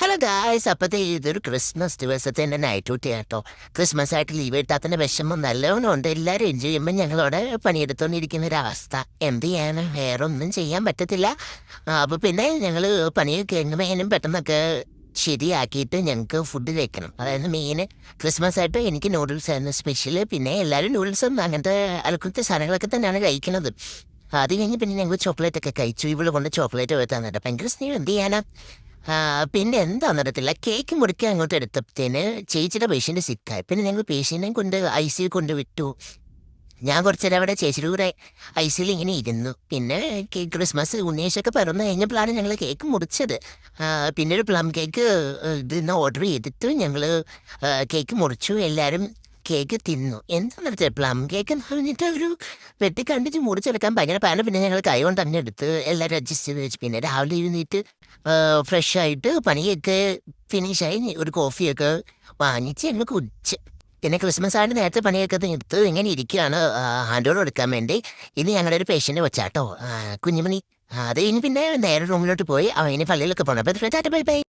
Hello guys, അപ്പത്തെ ഇതൊരു Christmas ദിവസത്തെ എൻ്റെ നൈറ്റ് ഡ്യൂട്ടി ആട്ടോ. ക്രിസ്മസ് ആയിട്ട് ലീവ് എടുത്താത്തതിൻ്റെ വിഷമം നല്ലവണ്ണം ഉണ്ട്. എല്ലാവരും എൻജോയ് ചെയ്യുമ്പോൾ ഞങ്ങളവിടെ പണിയെടുത്തോണ്ടിരിക്കുന്ന ഒരവസ്ഥ. എന്ത് ചെയ്യാനും വേറെ ഒന്നും ചെയ്യാൻ പറ്റത്തില്ല. അപ്പോൾ പിന്നെ ഞങ്ങൾ പണിയൊക്കെ എങ്ങനെയും പെട്ടെന്നൊക്കെ ശരിയാക്കിയിട്ട് ഞങ്ങൾക്ക് ഫുഡ് കഴിക്കണം. അതായത് മെയിൻ ക്രിസ്മസ് ആയിട്ട് എനിക്ക് നൂഡിൽസ് ആയിരുന്നു സ്പെഷ്യൽ. പിന്നെ എല്ലാവരും നൂഡിൽസും അങ്ങനത്തെ അലക്കുന്നത്തെ സാധനങ്ങളൊക്കെ തന്നെയാണ് കഴിക്കുന്നത്. അത് കഴിഞ്ഞ് പിന്നെ ഞങ്ങൾ ചോക്ലേറ്റ് ഒക്കെ കഴിച്ചു. ഇവിടെ കൊണ്ട് ചോക്ലേറ്റ് വെത്താന്നിട്ട് ഭയങ്കര സ്നേഹം. എന്ത് ചെയ്യാനാ. പിന്നെ എന്താണെന്നറിയത്തില്ല, കേക്ക് മുറിക്കാൻ അങ്ങോട്ട് എടുത്തപ്പത്തേന് ചേച്ചിയുടെ പേഷ്യൻ്റ് സിക്കായി. പിന്നെ ഞങ്ങൾ പേഷ്യൻറ്റിനെ കൊണ്ട് ഐ സിയിൽ കൊണ്ട് വിട്ടു. ഞാൻ കുറച്ച് നേരം അവിടെ ചേച്ചിയുടെ കൂടെ ഐ സിയിൽ ഇങ്ങനെ ഇരുന്നു. പിന്നെ ക്രിസ്മസ് ഉണ്ണീഷൊക്കെ പിറന്നു കഴിഞ്ഞപ്പോഴാണ് ഞങ്ങൾ കേക്ക് മുറിച്ചത്. പിന്നെ ഒരു പ്ലം കേക്ക് ഇതിന്ന് ഓർഡർ ചെയ്തിട്ട് ഞങ്ങൾ കേക്ക് മുറിച്ചു. എല്ലാവരും കേക്ക് തിന്നു. എന്താണെന്ന് പ്ലം കേക്ക് എന്ന് പറഞ്ഞിട്ട് ഒരു വെട്ടി കണ്ടിട്ട് മുറിച്ചെടുക്കാൻ ഭയങ്കര പാന. പിന്നെ ഞങ്ങൾ കൈ കൊണ്ട് തന്നെ എടുത്ത് എല്ലാവരും അഡ്ജസ്റ്റ് ചെയ്ത് വെച്ച് പിന്നെ രാവിലെ എഴുന്നേറ്റ് ഫ്രഷ് ആയിട്ട് പണിയൊക്കെ ഫിനിഷായി ഒരു കോഫിയൊക്കെ വാങ്ങിച്ച് ഞങ്ങൾ കുടിച്ച്. പിന്നെ ക്രിസ്മസ് ആയിട്ട് നേരത്തെ പണിയൊക്കെ എടുത്ത് ഇങ്ങനെ ഇരിക്കുകയാണ് ഹാൻഡ് ഓവർ എടുക്കാൻ വേണ്ടി. ഇത് ഞങ്ങളുടെ ഒരു പേഷ്യൻ്റ് വെച്ചാട്ടോ, കുഞ്ഞുമണി. അത് കഴിഞ്ഞ് പിന്നെ നേരെ റൂമിലോട്ട് പോയി. അവന് പള്ളിയിലൊക്കെ പോകണം. അപ്പോൾ ബൈ ബൈ.